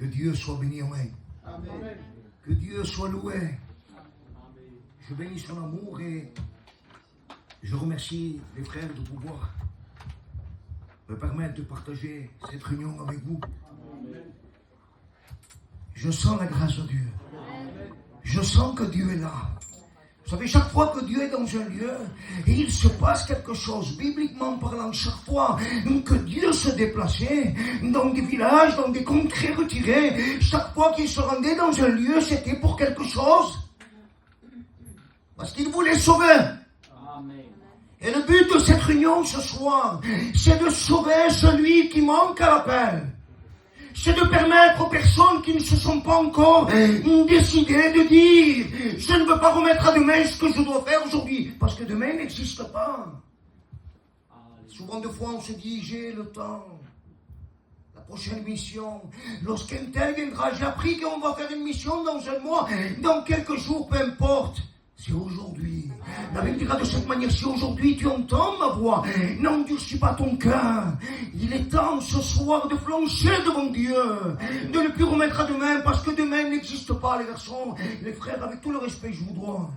Que Dieu soit béni, amen. Amen. Que Dieu soit loué. Je bénis son amour et je remercie les frères de pouvoir me permettre de partager cette réunion avec vous. Je sens la grâce de Dieu. Je sens que Dieu est là. Vous savez, chaque fois que Dieu est dans un lieu, il se passe quelque chose, bibliquement parlant, chaque fois que Dieu se déplaçait dans des villages, dans des contrées retirées, chaque fois qu'il se rendait dans un lieu, c'était pour quelque chose. Parce qu'il voulait sauver. Amen. Et le but de cette réunion ce soir, c'est de sauver celui qui manque à l'appel. C'est de permettre aux personnes qui ne se sont pas encore décidées de dire « Je ne veux pas remettre à demain ce que je dois faire aujourd'hui. » Parce que demain n'existe pas. Souvent de fois on se dit « J'ai le temps. » La prochaine mission. Lorsqu'un tel viendra, j'ai appris qu'on va faire une mission dans un mois, dans quelques jours, peu importe. C'est aujourd'hui. La Bible dira de cette manière, si aujourd'hui tu entends ma voix, n'endurcis pas ton cœur. Il est temps ce soir de flancher devant Dieu, de ne plus remettre à demain, parce que demain n'existe pas, les garçons, les frères, avec tout le respect que je vous dois.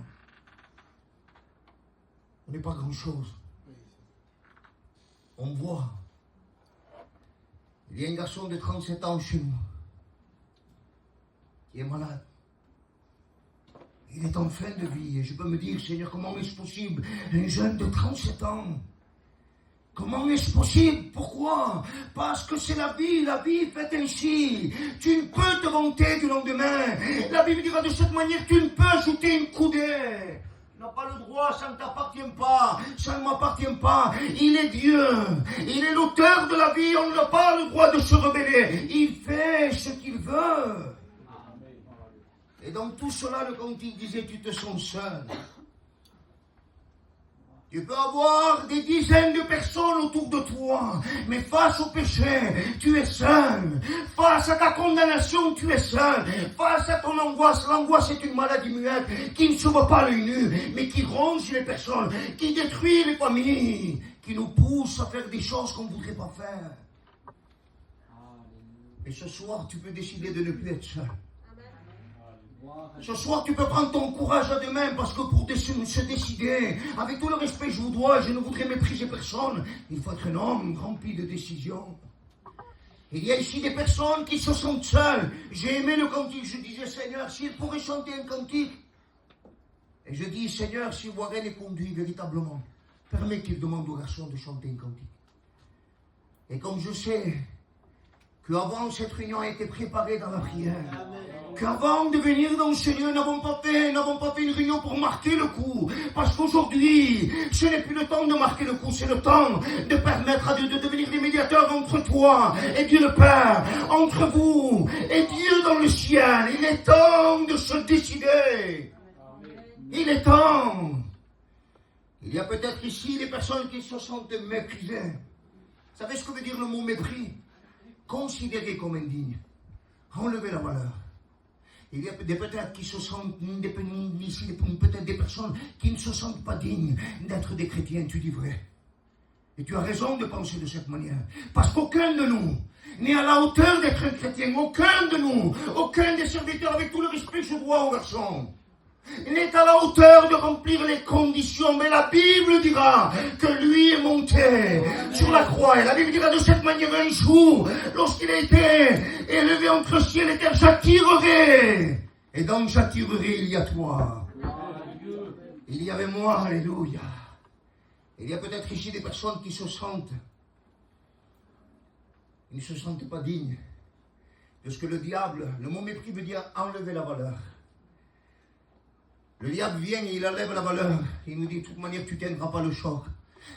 On n'est pas grand-chose. On voit. Il y a un garçon de 37 ans chez nous, qui est malade. Il est en fin de vie et je peux me dire, Seigneur, comment est-ce possible? Un jeune de 37 ans. Comment est-ce possible? Pourquoi? Parce que c'est la vie faite ainsi. Tu ne peux te vanter du lendemain. La Bible dira de cette manière, tu ne peux ajouter une coudée. Tu n'as pas le droit, ça ne t'appartient pas, ça ne m'appartient pas. Il est Dieu, il est l'auteur de la vie, on n'a pas le droit de se rebeller. Il fait ce qu'il veut. Et dans tout cela, le cantique disait, tu te sens seul. Tu peux avoir des dizaines de personnes autour de toi, mais face au péché, tu es seul. Face à ta condamnation, tu es seul. Face à ton angoisse, l'angoisse est une maladie muette qui ne se voit pas l'œil nu, mais qui ronge les personnes, qui détruit les familles, qui nous pousse à faire des choses qu'on ne voudrait pas faire. Et ce soir, tu peux décider de ne plus être seul. Ce soir, tu peux prendre ton courage à deux mains parce que pour se décider, avec tout le respect que je vous dois, je ne voudrais mépriser personne, il faut être un homme rempli de décisions. Il y a ici des personnes qui se sentent seules. J'ai aimé le cantique, je disais, Seigneur, s'il pourrait chanter un cantique, et je dis, Seigneur, si Warren les conduit véritablement, permets qu'il demande aux garçons de chanter un cantique. Et comme je sais qu'avant cette réunion a été préparée dans la prière, qu'avant de venir dans ce lieu, n'avons pas fait une réunion pour marquer le coup. Parce qu'aujourd'hui, ce n'est plus le temps de marquer le coup, c'est le temps de permettre à Dieu de devenir les médiateurs entre toi et Dieu le Père, entre vous et Dieu dans le ciel. Il est temps de se décider. Il est temps. Il y a peut-être ici des personnes qui se sentent méprisées. Vous savez ce que veut dire le mot mépris? Considéré comme indigne. Enlever la valeur. Il y a peut-être qui se sentent, ici, peut-être des personnes qui ne se sentent pas dignes d'être des chrétiens, tu dis vrai. Et tu as raison de penser de cette manière. Parce qu'aucun de nous n'est à la hauteur d'être un chrétien. Aucun de nous, aucun des serviteurs, avec tout le respect que je dois aux garçons, n'est à la hauteur de remplir les conditions. Mais la Bible dira que lui est monté sur la croix. Et la Bible dira de cette manière un jour, lorsqu'il a été élevé entre ciel et terre, j'attirerai. Et dans j'attirerai, il y a toi. Il y avait moi, alléluia. Il y a peut-être ici des personnes qui se sentent, ils ne se sentent pas dignes de ce que le diable, le mot mépris veut dire enlever la valeur. Le diable vient et il enlève la valeur. Il nous dit de toute manière tu ne tiendras pas le choc.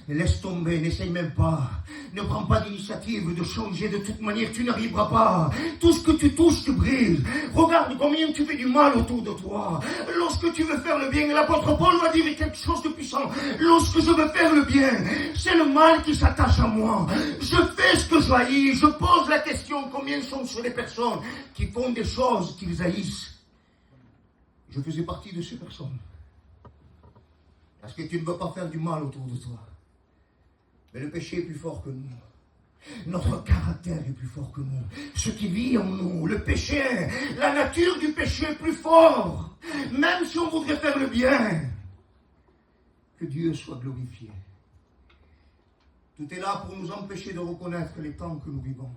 Laisse tomber, n'essaye même pas. Ne prends pas d'initiative de changer, de toute manière tu n'arriveras pas. Tout ce que tu touches, tu brises. Regarde combien tu fais du mal autour de toi. Lorsque tu veux faire le bien, et l'apôtre Paul va dire quelque chose de puissant. Lorsque je veux faire le bien, c'est le mal qui s'attache à moi. Je fais ce que je haïs. Je pose la question, combien sont sur les personnes qui font des choses qu'ils haïssent. Je faisais partie de ces personnes. Parce que tu ne veux pas faire du mal autour de toi. Mais le péché est plus fort que nous. Notre caractère est plus fort que nous. Ce qui vit en nous, le péché, la nature du péché est plus fort. Même si on voudrait faire le bien, que Dieu soit glorifié. Tout est là pour nous empêcher de reconnaître les temps que nous vivons.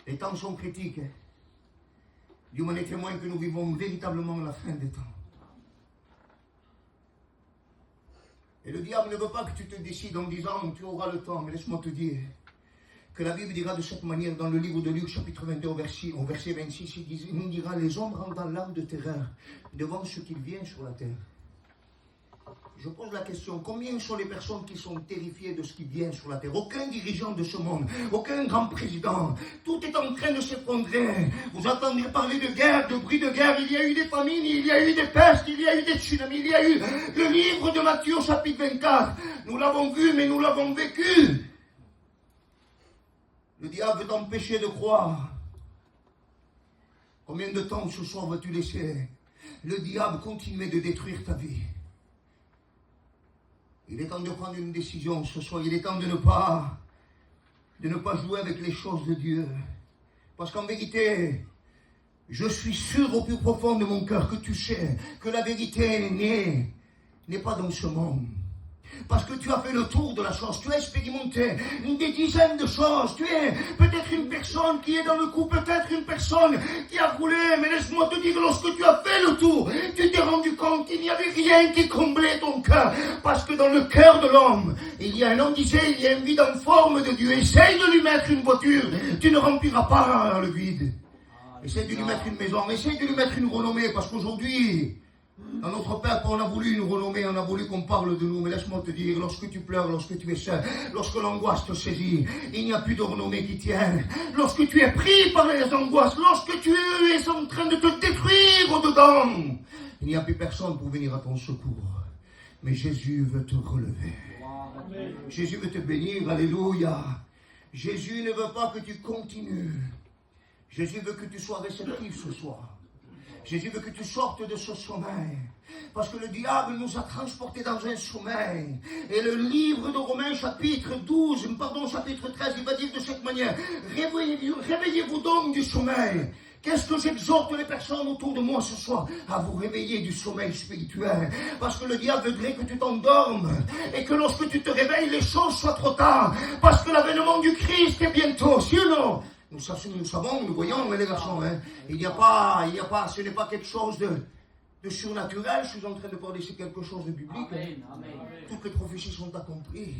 Les temps sont critiques. Dieu m'en est témoin que nous vivons véritablement la fin des temps. Et le diable ne veut pas que tu te décides en disant tu auras le temps. Mais laisse-moi te dire que la Bible dira de cette manière dans le livre de Luc chapitre 22 au verset 26, il nous dira les hommes rentrent dans l'âme de terreur devant ce qu'il vient sur la terre. Je pose la question, combien sont les personnes qui sont terrifiées de ce qui vient sur la terre? Aucun dirigeant de ce monde, aucun grand président, tout est en train de s'effondrer. Vous entendez parler de guerre, de bruit de guerre, il y a eu des famines, il y a eu des pestes, il y a eu des tsunamis, il y a eu le livre de Matthieu au chapitre 24. Nous l'avons vu, mais nous l'avons vécu. Le diable veut t'empêcher de croire. Combien de temps ce soir vas-tu laisser le diable continuer de détruire ta vie? Il est temps de prendre une décision ce soir. Il est temps de ne pas jouer avec les choses de Dieu. Parce qu'en vérité, je suis sûr au plus profond de mon cœur que tu sais que la vérité n'est pas dans ce monde. Parce que tu as fait le tour de la chose, tu as expérimenté des dizaines de choses. Tu es peut-être une personne qui est dans le coup, peut-être une personne qui a roulé. Mais laisse-moi te dire, lorsque tu as fait le tour, tu t'es rendu compte qu'il n'y avait rien qui comblait ton cœur. Parce que dans le cœur de l'homme, il y a un homme disait, il y a un vide en forme de Dieu. Essaye de lui mettre une voiture, tu ne rempliras pas le vide. Essaye de lui mettre une maison, essaye de lui mettre une renommée. Parce qu'aujourd'hui, dans notre peuple, on a voulu une renommée, on a voulu qu'on parle de nous. Mais laisse-moi te dire, lorsque tu pleures, lorsque tu es seul, lorsque l'angoisse te saisit, il n'y a plus de renommée qui tienne. Lorsque tu es pris par les angoisses, lorsque tu es en train de te détruire au-dedans, il n'y a plus personne pour venir à ton secours. Mais Jésus veut te relever. Jésus veut te bénir, alléluia. Jésus ne veut pas que tu continues. Jésus veut que tu sois réceptif ce soir. Jésus veut que tu sortes de ce sommeil. Parce que le diable nous a transportés dans un sommeil. Et le livre de Romains chapitre 13, il va dire de cette manière, réveillez-vous donc du sommeil. Qu'est-ce que j'exhorte les personnes autour de moi ce soir? À vous réveiller du sommeil spirituel. Parce que le diable voudrait que tu t'endormes. Et que lorsque tu te réveilles, les choses soient trop tard. Parce que l'avènement du Christ est bientôt. Si ou non? Nous savons, nous voyons, les garçons, hein. Ce n'est pas quelque chose de surnaturel. Je suis en train de parler, c'est quelque chose de biblique. Amen, amen. Toutes les prophéties sont accomplies.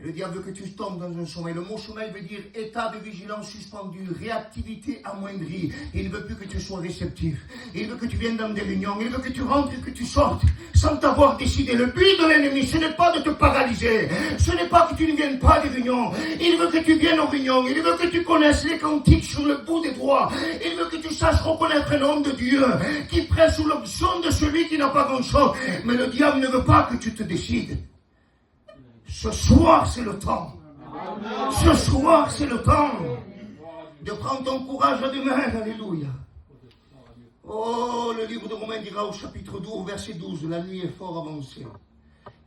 Et le diable veut que tu tombes dans un sommeil. Le mot sommeil veut dire état de vigilance suspendu, réactivité amoindrie. Il ne veut plus que tu sois réceptif. Il veut que tu viennes dans des réunions. Il veut que tu rentres et que tu sortes sans t'avoir décidé. Le but de l'ennemi, ce n'est pas de te paralyser. Ce n'est pas que tu ne viennes pas des réunions. Il veut que tu viennes aux réunions. Il veut que tu connaisses les cantiques sur le bout des doigts. Il veut que tu saches reconnaître un homme de Dieu qui prêche sous l'option de celui qui n'a pas grand-chose. Mais le diable ne veut pas que tu te décides. Ce soir, c'est le temps. Ce soir, c'est le temps de prendre ton courage à deux mains. Alléluia. Oh, le livre de Romains dira au chapitre 12, verset 12, la nuit est fort avancée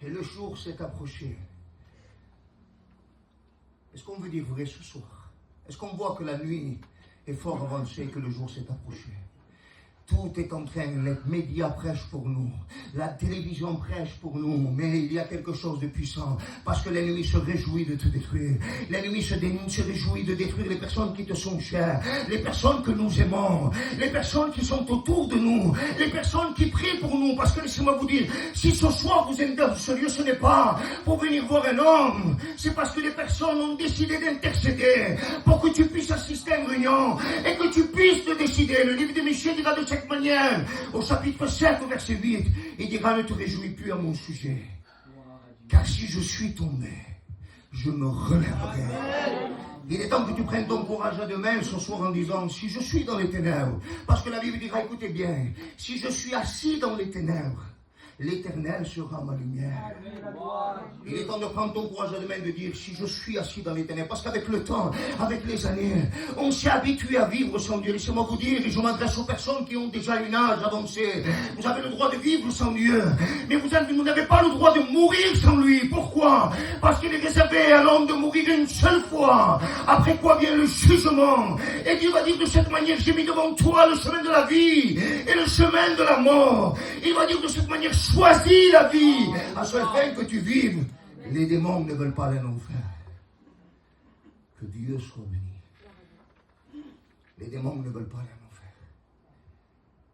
et le jour s'est approché. Est-ce qu'on veut dire vrai ce soir? Est-ce qu'on voit que la nuit est fort avancée et que le jour s'est approché? Tout est en train, les médias prêchent pour nous, la télévision prêche pour nous, mais il y a quelque chose de puissant, parce que l'ennemi se réjouit de te détruire. L'ennemi se réjouit de détruire les personnes qui te sont chères, les personnes que nous aimons, les personnes qui sont autour de nous, les personnes qui prient pour nous, parce que laissez-moi vous dire, si ce soir vous êtes dans ce lieu, ce n'est pas pour venir voir un homme, c'est parce que les personnes ont décidé d'intercéder pour que tu puisses assister à une réunion et que tu puisses te décider. Le livre de Michée dira de cette manière, au chapitre 7, au verset 8, il dira, ne te réjouis plus à mon sujet, car si je suis tombé, je me relèverai. Il est temps que tu prennes ton courage à deux mains ce soir en disant, si je suis dans les ténèbres, parce que la Bible dira, écoutez bien, si je suis assis dans les ténèbres, l'Éternel sera ma lumière. Il est temps de prendre ton courage à demain de dire, si je suis assis dans les ténèbres, parce qu'avec le temps, avec les années, on s'est habitué à vivre sans Dieu. Laissez-moi vous dire, et je m'adresse aux personnes qui ont déjà un âge avancé, vous avez le droit de vivre sans Dieu, mais vous n'avez pas le droit de mourir sans lui. Pourquoi? Parce qu'il est réservé à l'homme de mourir une seule fois, après quoi vient le jugement. Et Dieu va dire de cette manière, j'ai mis devant toi le chemin de la vie et le chemin de la mort. Il va dire de cette manière, choisis la vie, à seule fin que tu vives. Les démons ne veulent pas aller en enfer. Que Dieu soit béni. Les démons ne veulent pas aller en enfer.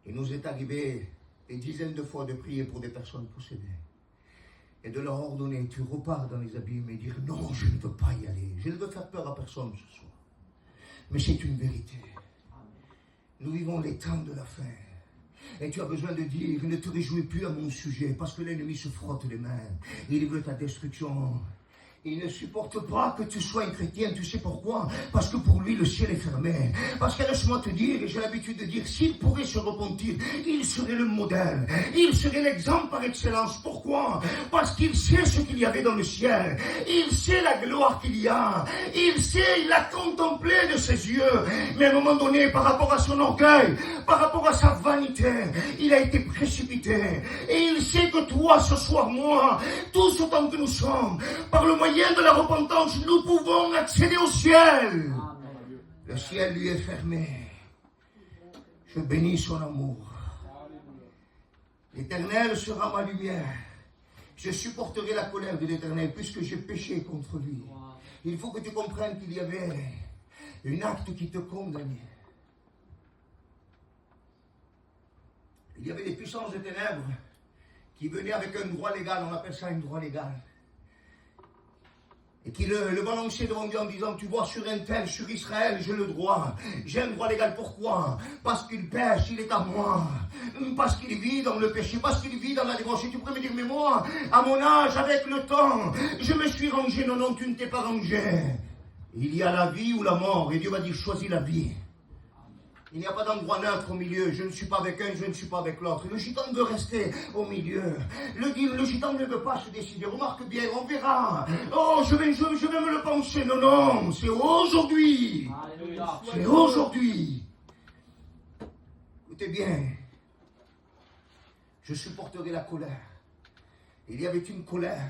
Il nous est arrivé des dizaines de fois de prier pour des personnes possédées et de leur ordonner, tu repars dans les abîmes et dire, non, je ne veux pas y aller. Je ne veux faire peur à personne ce soir. Mais c'est une vérité. Nous vivons les temps de la fin. Et tu as besoin de dire, ne te réjouis plus à mon sujet, parce que l'ennemi se frotte les mains. Il veut ta destruction. Il ne supporte pas que tu sois un chrétien. Tu sais pourquoi? Parce que pour lui, le ciel est fermé. Parce que laisse-moi te dire, et j'ai l'habitude de dire, s'il pourrait se repentir, il serait le modèle. Il serait l'exemple par excellence. Pourquoi? Parce qu'il sait ce qu'il y avait dans le ciel. Il sait la gloire qu'il y a. Il sait, il l'a contemplé de ses yeux. Mais à un moment donné, par rapport à son orgueil, par rapport à sa vanité, il a été précipité. Et il sait que toi, ce soir, moi, tous autant que nous sommes, par le moyen de la repentance, nous pouvons accéder au ciel. Le ciel lui est fermé. Je bénis son amour. L'Éternel sera ma lumière. Je supporterai la colère de l'Éternel puisque j'ai péché contre lui. Il faut que tu comprennes qu'il y avait un acte qui te condamnait. Il y avait des puissances de ténèbres qui venaient avec un droit légal, on appelle ça un droit légal. Et qui le balançait devant Dieu en disant, tu vois, sur un tel, sur Israël, j'ai le droit. J'ai un droit légal. Pourquoi? Parce qu'il pêche, il est à moi. Parce qu'il vit dans le péché, parce qu'il vit dans la débauche. Et tu pourrais me dire, mais moi, à mon âge, avec le temps, je me suis rangé. Non, non, tu ne t'es pas rangé. Il y a la vie ou la mort. Et Dieu va dire, choisis la vie. Il n'y a pas d'endroit neutre au milieu. Je ne suis pas avec un, je ne suis pas avec l'autre. Le gitan veut rester au milieu. Le gitan ne veut pas se décider. Remarque bien, on verra. Oh, je vais me le penser. Non, non, c'est aujourd'hui. Alléluia. C'est aujourd'hui. Écoutez bien. Je supporterai la colère. Il y avait une colère.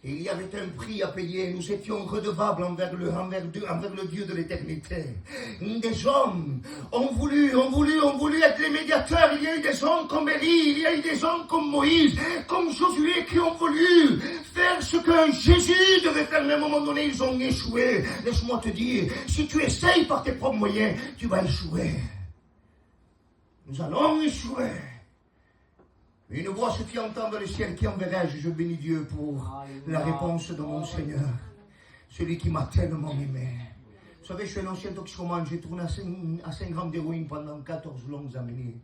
Et il y avait un prix à payer. Nous étions redevables envers le Dieu de l'éternité. Des hommes ont voulu être les médiateurs. Il y a eu des hommes comme Élie, il y a eu des hommes comme Moïse, comme Josué qui ont voulu faire ce que Jésus devait faire. Mais à un moment donné, ils ont échoué. Laisse-moi te dire, si tu essayes par tes propres moyens, tu vas échouer. Nous allons échouer. Une voix se fit entendre dans le ciel, qui enverrai-je? Je bénis Dieu pour la réponse de mon Seigneur, celui qui m'a tellement aimé. Vous savez, je suis un ancien toxicomane, j'ai tourné à 5 grammes d'héroïne pendant 14 longues années.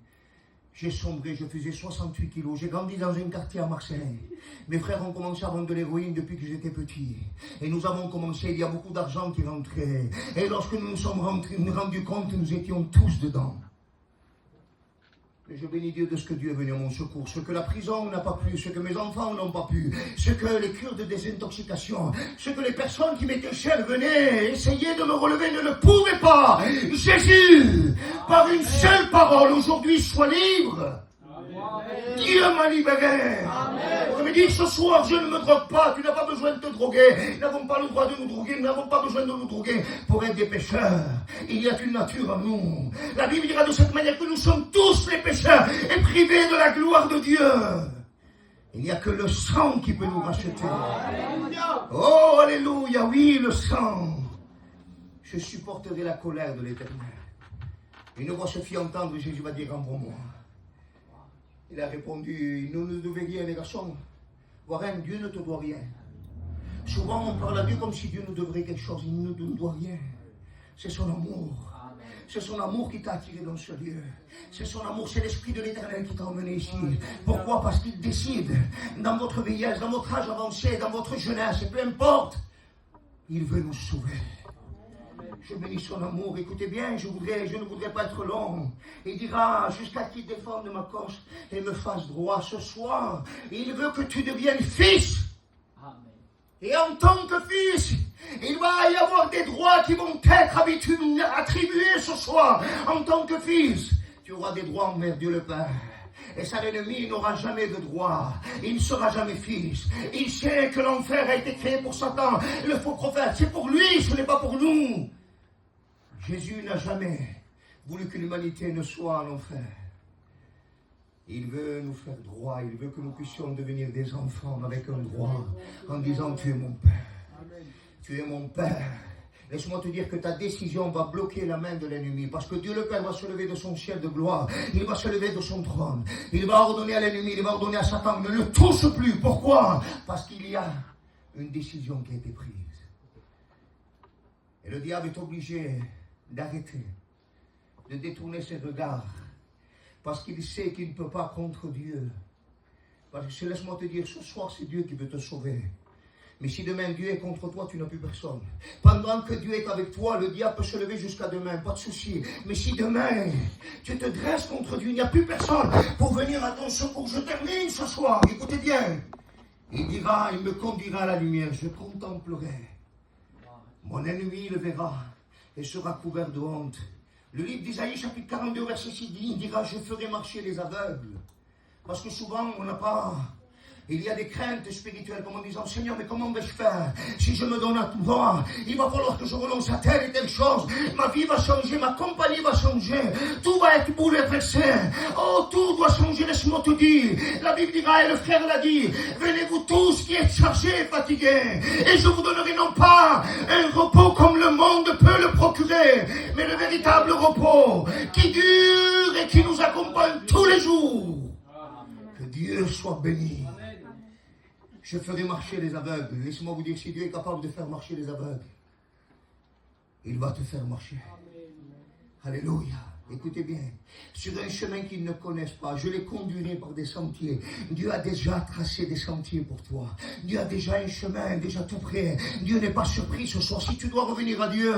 J'ai sombré, je faisais 68 kilos, j'ai grandi dans un quartier à Marseille. Mes frères ont commencé à vendre de l'héroïne depuis que j'étais petit. Et nous avons commencé, il y a beaucoup d'argent qui rentrait. Et lorsque nous nous sommes rendus compte, nous étions tous dedans. Je bénis Dieu de ce que Dieu est venu à mon secours, ce que la prison n'a pas pu, ce que mes enfants n'ont pas pu, ce que les cures de désintoxication, ce que les personnes qui m'étaient chères venaient essayer de me relever ne le pouvaient pas. Jésus, par une seule parole, aujourd'hui, sois libre. Dieu m'a libéré. On me dit ce soir, je ne me drogue pas. Tu n'as pas besoin de te droguer. Nous n'avons pas le droit de nous droguer. Nous n'avons pas besoin de nous droguer pour être des pécheurs. Il y a une nature en nous. La Bible dira de cette manière que nous sommes tous les pécheurs et privés de la gloire de Dieu. Il n'y a que le sang qui peut nous racheter. Oh, alléluia, oui, le sang. Je supporterai la colère de l'Éternel. Une voix se fit entendre, Jésus va dire, envoie-moi. Il a répondu, nous ne devons rien, les garçons. Voir un Dieu ne te doit rien. Souvent, on parle à Dieu comme si Dieu nous devrait quelque chose. Il ne nous doit rien. C'est son amour. C'est son amour qui t'a attiré dans ce lieu. C'est son amour, c'est l'Esprit de l'Éternel qui t'a emmené ici. Pourquoi? Parce qu'il décide, dans votre vieillesse, dans votre âge avancé, dans votre jeunesse, et peu importe, il veut nous sauver. Je bénis son amour. Écoutez bien, je ne voudrais pas être long. Il dira, jusqu'à qu'il défende ma cause et me fasse droit ce soir. Il veut que tu deviennes fils. Amen. Et en tant que fils, il va y avoir des droits qui vont être attribués ce soir. En tant que fils, tu auras des droits envers Dieu le Père. Et ça, l'ennemi n'aura jamais de droit. Il ne sera jamais fils. Il sait que l'enfer a été créé pour Satan, le faux prophète. C'est pour lui, ce n'est pas pour nous. Jésus n'a jamais voulu que l'humanité ne soit en enfer. Il veut nous faire droit. Il veut que nous puissions devenir des enfants avec un droit. En disant, tu es mon Père. Tu es mon Père. Laisse-moi te dire que ta décision va bloquer la main de l'ennemi. Parce que Dieu le Père va se lever de son ciel de gloire. Il va se lever de son trône. Il va ordonner à l'ennemi, il va ordonner à Satan, ne le touche plus. Pourquoi? Parce qu'il y a une décision qui a été prise. Et le diable est obligé d'arrêter, de détourner ses regards. Parce qu'il sait qu'il ne peut pas contre Dieu. Parce que laisse-moi te dire, ce soir c'est Dieu qui veut te sauver. Mais si demain Dieu est contre toi, tu n'as plus personne. Pendant que Dieu est avec toi, le diable peut se lever jusqu'à demain, pas de souci. Mais si demain, tu te dresses contre Dieu, il n'y a plus personne pour venir à ton secours. Je termine ce soir, écoutez bien. Il dira, il me conduira à la lumière, je contemplerai. Mon ennemi le verra et sera couvert de honte. Le livre d'Isaïe, chapitre 42, verset 6, il dira, je ferai marcher les aveugles. Parce que souvent, on n'a pas... Il y a des craintes spirituelles, comme en disant, Seigneur, mais comment vais-je faire? Si je me donne à toi, il va falloir que je renonce à telle et telle chose. Ma vie va changer, ma compagnie va changer. Tout va être bouleversé. Oh, tout doit changer, laisse-moi te dire. La Bible dira, et le frère l'a dit, venez-vous tous qui êtes chargés et fatigués, et je vous donnerai non pas un repos comme le monde peut le procurer, mais le véritable repos qui dure et qui nous accompagne tous les jours. Que Dieu soit béni. Je ferai marcher les aveugles. Laissez-moi vous dire, si Dieu est capable de faire marcher les aveugles, il va te faire marcher. Alléluia. Écoutez bien. Sur un chemin qu'ils ne connaissent pas, je les conduirai par des sentiers. Dieu a déjà tracé des sentiers pour toi. Dieu a déjà un chemin, déjà tout prêt. Dieu n'est pas surpris ce soir. Si tu dois revenir à Dieu,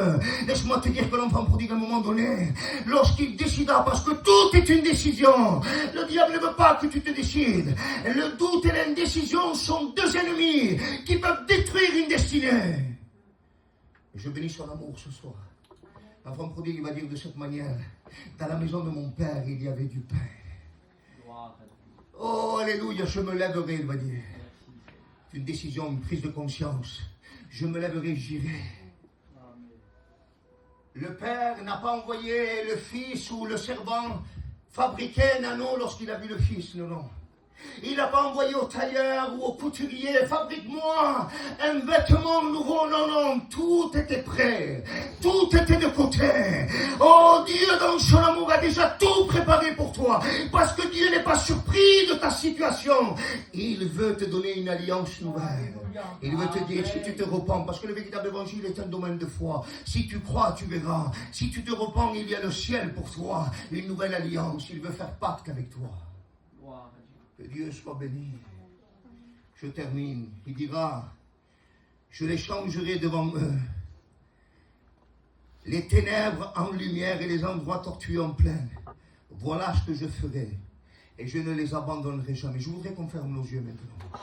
laisse-moi te dire que l'enfant prodigue à un moment donné, lorsqu'il décida, parce que tout est une décision, le diable ne veut pas que tu te décides. Le doute et l'indécision sont deux ennemis qui peuvent détruire une destinée. Je bénis son amour ce soir. L'enfant prodigue, il va dire de cette manière, dans la maison de mon père, il y avait du pain. Oh, alléluia, je me lèverai, il va dire. C'est une décision, une prise de conscience. Je me lèverai, j'irai. Le père n'a pas envoyé le fils ou le servant fabriquer un anneau lorsqu'il a vu le fils, non, non. Il n'a pas envoyé au tailleur ou au couturier, fabrique-moi un vêtement nouveau. Non, non, tout était prêt. Tout était de côté. Oh, Dieu dans son amour a déjà tout préparé pour toi. Parce que Dieu n'est pas surpris de ta situation. Il veut te donner une alliance nouvelle. Il veut te dire, si tu te repens, parce que le véritable évangile est un domaine de foi. Si tu crois, tu verras. Si tu te repens, il y a le ciel pour toi. Une nouvelle alliance. Il veut faire pacte avec toi. Que Dieu soit béni. Je termine. Il dira, je les changerai devant eux. Les ténèbres en lumière et les endroits tortueux en plaine. Voilà ce que je ferai. Et je ne les abandonnerai jamais. Je voudrais qu'on ferme nos yeux maintenant.